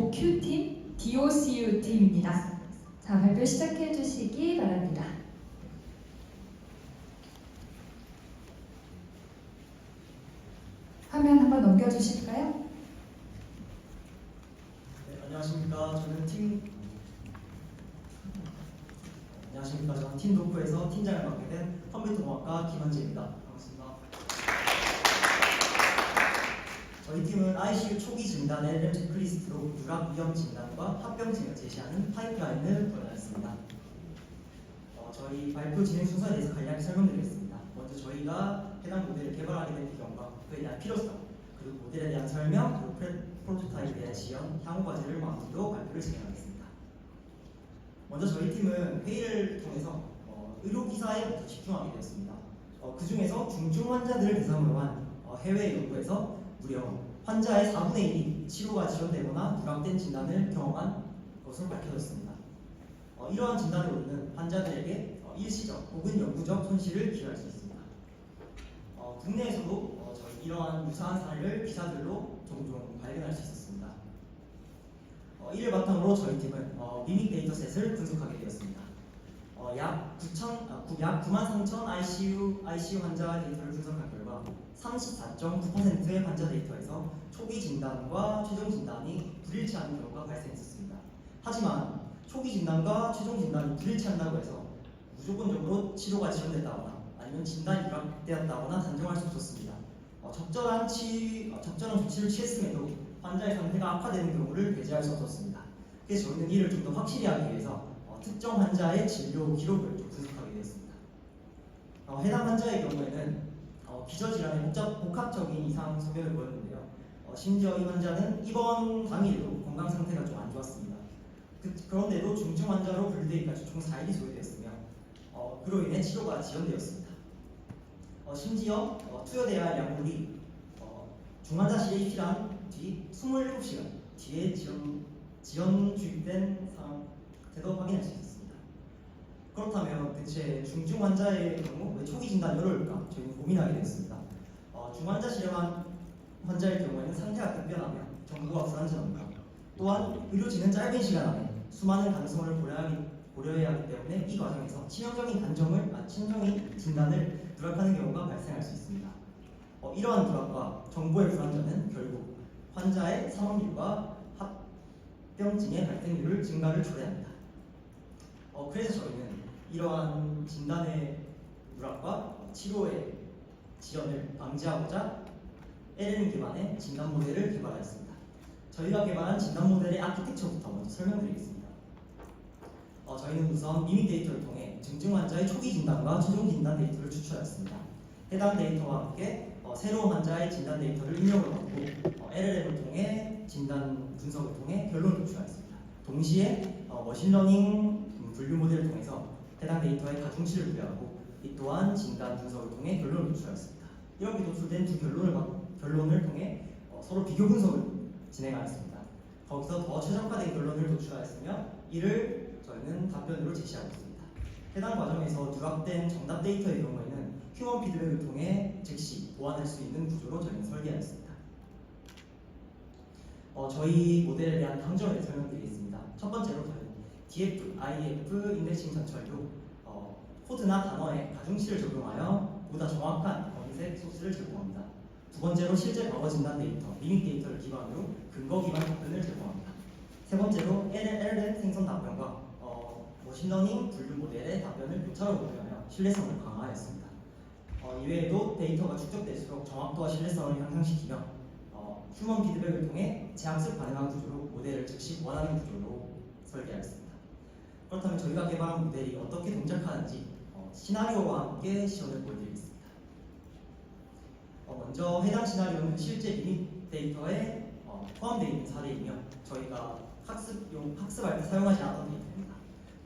도큐팀, DOCU 팀입니다. 자, 발표 시작해 주시기 바랍니다. 화면 한번 넘겨주실까요? 네, 안녕하십니까. 저는 팀 도프에서 팀장을 맡게 된 컴퓨터공학과 김한재입니다. 반갑습니다. 저희 팀은 ICU 초기 진단 LM 체크리스트로 누락 위험 진단과 합병증을 제시하는 파이프라인을 도전했습니다. 저희 발표 진행 순서에 대해서 간략히 설명드리겠습니다. 먼저 저희가 해당 모델을 개발하게 된 배경과 그에 대한 필요성, 그리고 모델에 대한 설명, 그리고 프로토타입에 대한 지원, 향후 과제를 마무리로 발표를 진행하겠습니다. 먼저 저희 팀은 회의를 통해서 의료기사에 모두 집중하게 되었습니다. 그 중에서 중증 환자들을 대상으로 한 해외 연구에서 무려 환자의 4분의 1이 치료가 지연되거나 누락된 진단을 경험한 것으로 밝혀졌습니다. 이러한 진단으로 인한 환자들에게 일시적 혹은 영구적 손실을 기여할 수 있습니다. 국내에서도 저희 이러한 유사한 사례를 기사들로 종종 발견할 수 있었습니다. 이를 바탕으로 저희 팀은 미믹 데이터셋을 분석하게 되었습니다. 약 93,000 ICU 환자 데이터를 분석한 결과 34.9%의 환자 데이터에서 초기 진단과 최종 진단이 불일치하는 경우가 발생했습니다. 하지만 초기 진단과 최종 진단이 불일치한다고 해서 무조건적으로 치료가 지연됐다거나 아니면 진단이 누락되었다거나 단정할 수 없었습니다. 적절한 조치를 취했음에도 환자의 상태가 악화되는 경우를 배제할 수 없었습니다. 그래서 저희는 이를 좀 더 확실히 하기 위해서 특정 환자의 진료 기록을 좀 분석하게 되었습니다. 해당 환자의 경우에는 기저질환의 복합적인 이상 소견을 보였는데요. 심지어 이 환자는 입원 당일에도 건강 상태가 좀 안 좋았습니다. 그런데도 중증 환자로 분류되기까지 총 4일이 소요되었으며 그로 인해 치료가 지연되었습니다. 심지어 투여돼야 할 약물이 중환자실에 입실한 뒤 27시간 뒤에 지연 주입된 상태도 확인할 수 있었습니다. 그렇다면 대체 중증 환자의 경우 왜 초기 진단이 어려울까 저희는 고민하게 되었습니다. 중환자실에만 환자의 경우에는 상태가 급변하며 정보가 불안정합니다. 또한 의료진은 짧은 시간 안에 수많은 가능성을 고려해야 하기 때문에 이 과정에서 치명적인 진단을 누락하는 경우가 발생할 수 있습니다. 이러한 누락과 정보의 불안정은 결국 환자의 사망률과 합병증의 발생률을 증가를 초래합니다. 그래서 저희는 이러한 진단의 누락과 치료의 지연을 방지하고자 LLM 기반의 진단 모델을 개발하였습니다. 저희가 개발한 진단 모델의 아키텍처부터 먼저 설명드리겠습니다. 저희는 우선 미믹 데이터를 통해 중증 환자의 초기 진단과 최종 진단 데이터를 추출하였습니다. 해당 데이터와 함께 새로운 환자의 진단 데이터를 입력을 받고 LLM을 통해 진단 분석을 통해 결론을 도출하였습니다. 동시에 머신러닝 분류 모델을 통해서 해당 데이터의 가중치를 분류하고 이 또한 진단 분석을 통해 결론을 도출하였습니다. 이렇게 도출된 두 결론을 통해 서로 비교 분석을 진행하였습니다. 거기서 더 최적화된 결론을 도출하였으며 이를 저희는 답변으로 제시하고 있습니다. 해당 과정에서 누락된 정답 데이터의 경우에는 휴먼 피드백을 통해 즉시 보완할 수 있는 구조로 저희는 설계하였습니다. 저희 모델에 대한 강점을 설명드리겠습니다. 첫 번째로 저희는 DF, IF 인덱싱 전철로 코드나 단어에 가중치를 적용하여 보다 정확한 검색 소스를 제공합니다. 두 번째로 실제 과거 진단 데이터, 미믹 데이터를 기반으로 근거 기반 답변을 제공합니다. 세 번째로 LLM 생성 답변과 머신러닝 분류 모델의 답변을 교차로 분류하여 신뢰성을 강화하였습니다. 이외에도 데이터가 축적될수록 정확도와 신뢰성을 향상시키며 휴먼 피드백을 통해 재학습 가능한 구조로 모델을 즉시 원하는 구조로 설계하였습니다. 그렇다면 저희가 개발한 모델이 어떻게 동작하는지 시나리오와 함께 시연을 보여드리겠습니다. 먼저 해당 시나리오는 실제 미믹 데이터에 포함되어 있는 사례이며 저희가 학습할 때 사용하지 않았던 데이터입니다.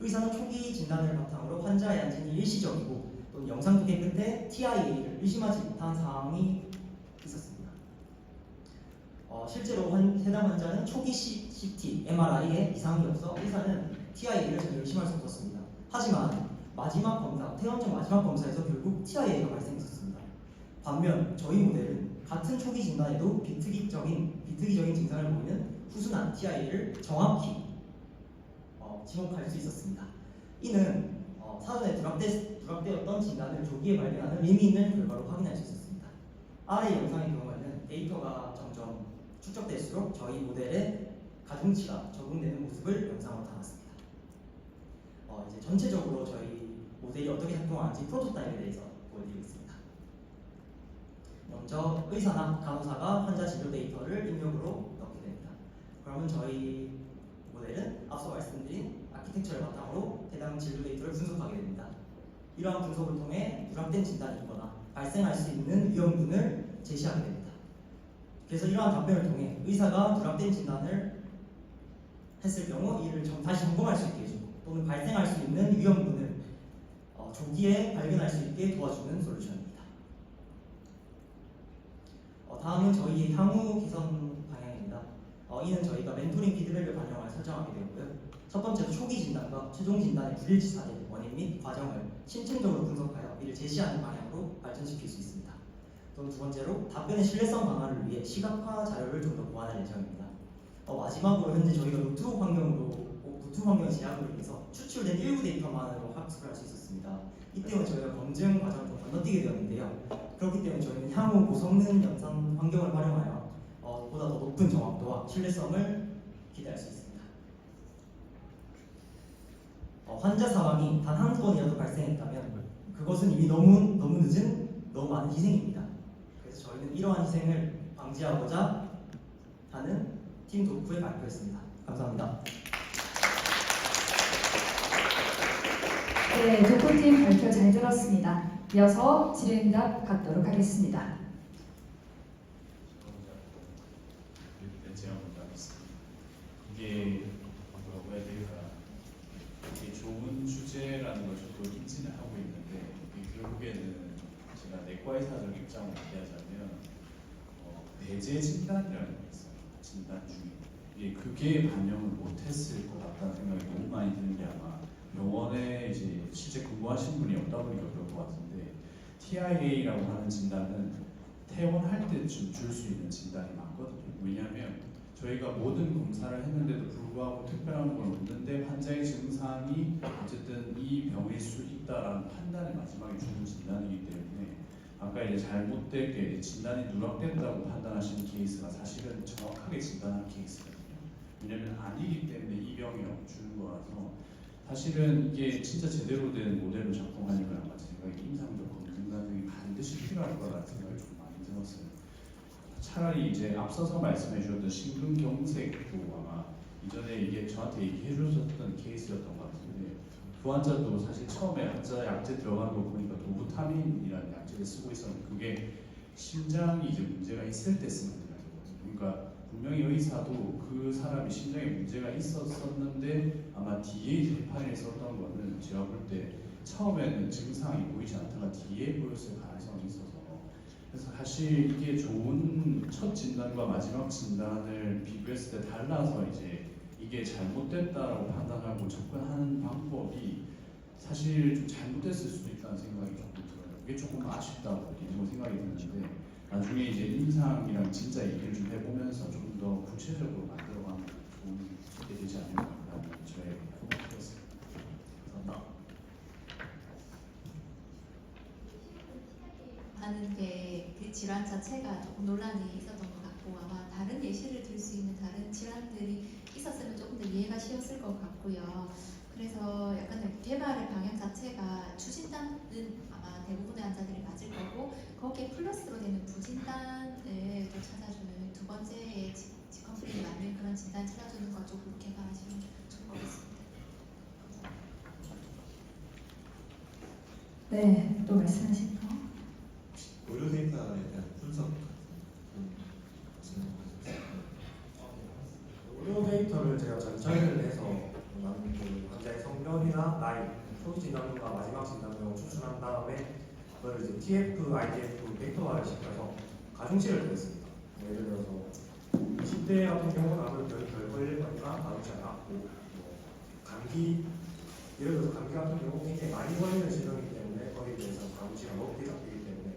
의사는 초기 진단을 바탕으로 환자의 안진이 일시적이고 또는 영상 통계 끝에 TIA를 의심하지 못한 상황이 있었습니다. 실제로 해당 환자는 초기 CT, MRI에 이상이 없어 의사는 TIA를 전혀 의심할 수 없었습니다. 하지만 마지막 검사, 퇴원전 마지막 검사에서 결국 TIA가 발생했었습니다. 반면 저희 모델은 같은 초기 진단에도 비특이적인 증상을 보이는 후순한 TI를 정확히 지목할 수 있었습니다. 이는 사전에 누락되었던 진단을 조기에 발견하는 의미 있는 결과로 확인할 수 있었습니다. 아래 영상의 경우에는 데이터가 점점 축적될수록 저희 모델에 가중치가 적용되는 모습을 영상으로 담았습니다. 이제 전체적으로 저희 모델이 어떻게 작동하는지 프로토타입에 대해서 보여드리고 있습니다. 먼저 의사나 간호사가 환자 진료 데이터를 입력으로 넣게 됩니다. 그러면 저희 모델은 앞서 말씀드린 아키텍처를 바탕으로 해당 진료 데이터를 분석하게 됩니다. 이러한 분석을 통해 누락된 진단이 있거나 발생할 수 있는 위험군을 제시하게 됩니다. 그래서 이러한 답변을 통해 의사가 누락된 진단을 했을 경우 이를 다시 점검할 수 있게 해주고 또는 발생할 수 있는 위험군을 조기에 발견할 수 있게 도와주는 솔루션입니다. 다음은 저희의 향후 개선 방향입니다. 이는 저희가 멘토링 피드백을 반영하여 설정하게 되고요. 첫 번째로 초기 진단과 최종 진단의 불일치사된 원인 및 과정을 심층적으로 분석하여 이를 제시하는 방향으로 발전시킬 수 있습니다. 또 두 번째로 답변의 신뢰성 강화를 위해 시각화 자료를 좀 더 보완할 예정입니다. 마지막으로 현재 저희가 노트북 환경의 제약으로 인해서 추출된 일부 데이터만으로 학습을 할 수 있었습니다. 이 때문에 저희가 검증 과정을 좀 건너뛰게 되었는데요. 그렇기 때문에 저희는 향후 고성능 연산 환경을 활용하여 보다 더 높은 정확도와 신뢰성을 기대할 수 있습니다. 환자 사망이 단 한 번이라도 발생했다면 그것은 이미 너무 늦은 너무 많은 희생입니다. 그래서 저희는 이러한 희생을 방지하고자 하는 팀 도쿠의 발표였습니다. 감사합니다. 네, 도쿠팀 발표 잘 들었습니다. 이어서 질의응답 갖도록 하겠습니다. 제가 먼저 하겠습니다. 이게 뭐라고 해야 될까? 이게 좋은 주제라는 걸 저도 인지는 하고 있는데 이게 결국에는 제가 내과 의사적 입장을 얘기하자면 내재 진단이라는 게 있어요. 진단 중에 이게 그게 반영을 못했을 것 같다는 생각이 너무 많이 드는 게 아마 병원에 이제 실제 근무하신 분이 없다 보니까 그럴 것 같은데 TIA라고 하는 진단은 퇴원할 때쯤 줄 수 있는 진단이 많거든요. 왜냐하면 저희가 모든 검사를 했는데도 불구하고 특별한 건 없는데 환자의 증상이 어쨌든 이 병일 수 있다라는 판단을 마지막에 주는 진단이기 때문에 아까 이제 잘못되게 진단이 누락된다고 판단하시는 케이스가 사실은 정확하게 진단한 케이스거든요. 왜냐하면 아니기 때문에 이 병이라고 주는 거라서 사실은 이게 진짜 제대로 된 모델로 작동하려면 아마 제 생각에 임상적 검증 과정이 반드시 필요할 거라는 생각이 좀 많이 들었어요. 차라리 이제 앞서서 말씀해 주셨던 심근경색도 아마 이전에 이게 저한테 얘기해 주셨던 케이스였던 것 같은데 그 환자도 사실 처음에 환자 약제 들어간 거 보니까 도부타민이라는 약제를 쓰고 있었는데 그게 심장이 이제 문제가 있을 때 쓰는 약이거든요. 그러니까 분명히 의사도 그 사람이 심장에 문제가 있었었는데 아마 뒤에 재판에 썼던 거는 제가 볼 때 처음에는 증상이 보이지 않다가 뒤에 보였을 가능성이 있어서 그래서 사실 이게 좋은 첫 진단과 마지막 진단을 비교했을 때 달라서 이제 이게 잘못됐다라고 판단하고 접근하는 방법이 사실 좀 잘못됐을 수도 있다는 생각이 조금 들어요. 그게 조금 아쉽다고 생각이 드는데 나중에 이제 임상이랑 진짜 얘기를 좀 해보면서 좀 더 구체적으로 만들어가면 좋게 되지 않을까라는 저의 생각이었습니다. 감사합니다. 하는 게 그 질환 자체가 조금 논란이 있었던 것 같고 아마 다른 예시를 들 수 있는 다른 질환들이 있었으면 조금 더 이해가 쉬웠을 것 같고요. 그래서 약간 개발의 방향 자체가 주진단은 아마 대부분의 환자들이 맞을 거고 거기에 플러스로 되는 부진단을 또 찾아주는 두 번째의 직컴플레인이 맞는 그런 진단 찾아주는 거 쪽으로 개발하시면 좋을 것 같습니다. 네, 또 말씀하실 거? 의료 데이터에 대한 분석 의료 데이터를 제가 전처리를 해서 그 환자의 성별이나 나이, 초기 진단과 마지막 진단을 추출한 다음에 그걸 이제 TF, IDF 벡터화를 시켜서 가중치를 드렸습니다. 예를 들어서 20대 같은 경우는 아무래도 별 걸릴 거니까 가중치가 낮고 감기, 예를 들어서 감기 같은 경우 굉장히 많이 걸리는 질병이기 때문에 거기에 대해서 가중치가 높게 잡히기 때문에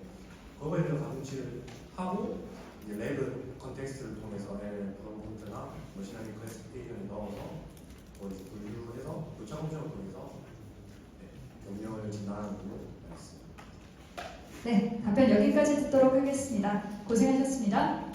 그거에 대해서 가중치를 하고 이제 랩은 컨텍스트를 통해서 프롬프트나 머신러닝 클래시피케이션을 넣어서 이제 분류해서 교차 검증을 통해서 병명을 진단하는 걸로 알겠습니다. 네, 답변 여기까지 듣도록 하겠습니다. 고생하셨습니다.